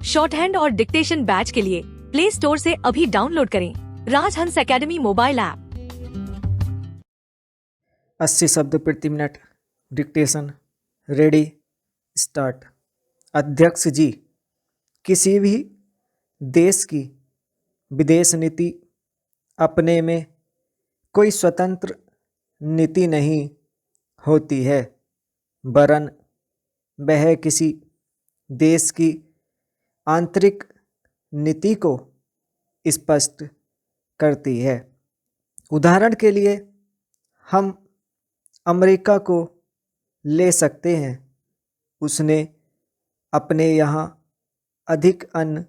Short hand और dictation batch के लिए प्ले स्टोर से अभी डाउनलोड करें राजहंस एकेडमी मोबाइल ऐप। 80 शब्द प्रति मिनट डिक्टेशन रेडी स्टार्ट। अध्यक्ष जी, किसी भी देश की विदेश नीति अपने में कोई स्वतंत्र नीति नहीं होती है, वरन वह किसी देश की आंतरिक नीति को स्पष्ट करती है। उदाहरण के लिए हम अमेरिका को ले सकते हैं। उसने अपने यहाँ अधिक अन्न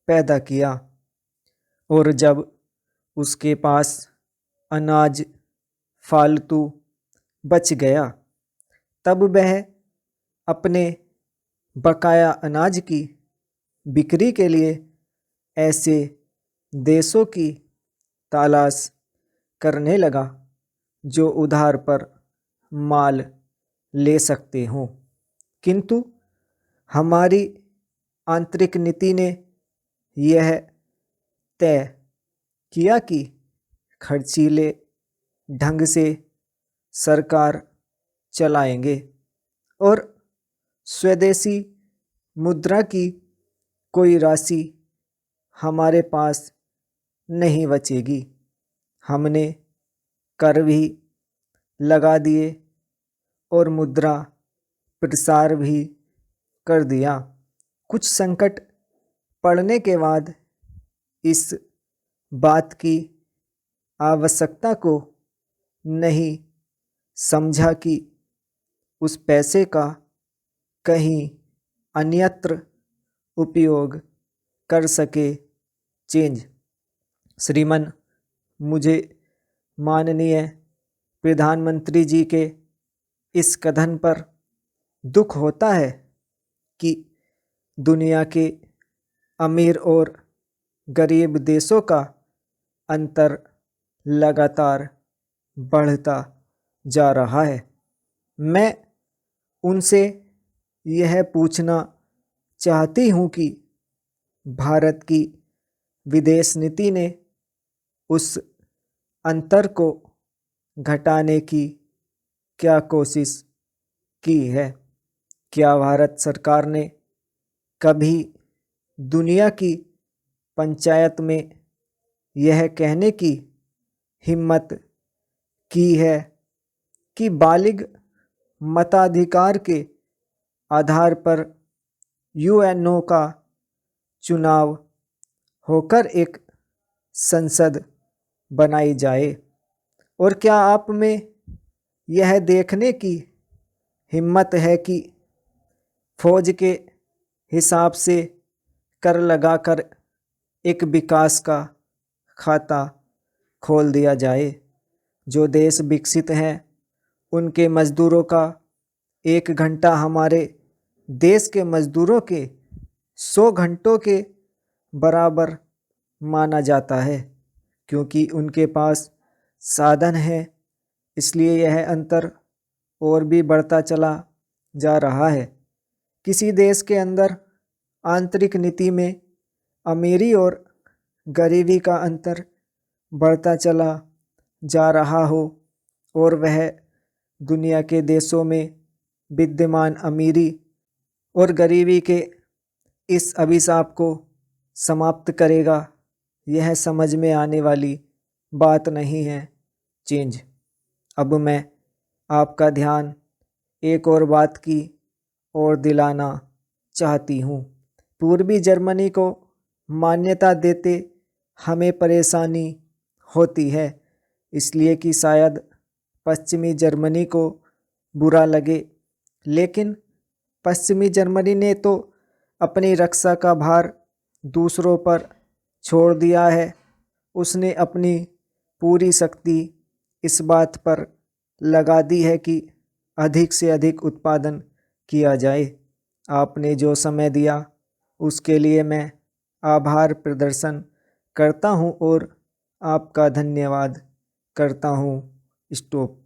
पैदा किया और जब उसके पास अनाज फालतू बच गया, तब वह अपने बकाया अनाज की बिक्री के लिए ऐसे देशों की तलाश करने लगा जो उधार पर माल ले सकते हों। किंतु हमारी आंतरिक नीति ने यह तय किया कि खर्चीले ढंग से सरकार चलाएंगे और स्वदेशी मुद्रा की कोई राशि हमारे पास नहीं बचेगी। हमने कर भी लगा दिए और मुद्रा प्रसार भी कर दिया। कुछ संकट पड़ने के बाद इस बात की आवश्यकता को नहीं समझा कि उस पैसे का कहीं अन्यत्र उपयोग कर सके चेंज। श्रीमान, मुझे माननीय प्रधानमंत्री जी के इस कथन पर दुख होता है कि दुनिया के अमीर और गरीब देशों का अंतर लगातार बढ़ता जा रहा है। मैं उनसे यह पूछना चाहती हूँ कि भारत की विदेश नीति ने उस अंतर को घटाने की क्या कोशिश की है? क्या भारत सरकार ने कभी दुनिया की पंचायत में यह कहने की हिम्मत की है कि बालिग मताधिकार के आधार पर यूएनओ का चुनाव होकर एक संसद बनाई जाए? और क्या आप में यह देखने की हिम्मत है कि फौज के हिसाब से कर लगाकर एक विकास का खाता खोल दिया जाए? जो देश विकसित हैं उनके मजदूरों का 1 घंटा हमारे देश के मजदूरों के 100 घंटों के बराबर माना जाता है। क्योंकि उनके पास साधन है, इसलिए यह अंतर और भी बढ़ता चला जा रहा है। किसी देश के अंदर आंतरिक नीति में अमीरी और गरीबी का अंतर बढ़ता चला जा रहा हो और वह दुनिया के देशों में विद्यमान अमीरी और गरीबी के इस अभिशाप को समाप्त करेगा, यह समझ में आने वाली बात नहीं है चेंज। अब मैं आपका ध्यान एक और बात की ओर दिलाना चाहती हूँ। पूर्वी जर्मनी को मान्यता देते हमें परेशानी होती है, इसलिए कि शायद पश्चिमी जर्मनी को बुरा लगे, लेकिन पश्चिमी जर्मनी ने तो अपनी रक्षा का भार दूसरों पर छोड़ दिया है। उसने अपनी पूरी शक्ति इस बात पर लगा दी है कि अधिक से अधिक उत्पादन किया जाए। आपने जो समय दिया उसके लिए मैं आभार प्रदर्शन करता हूँ और आपका धन्यवाद करता हूँ। स्टॉप।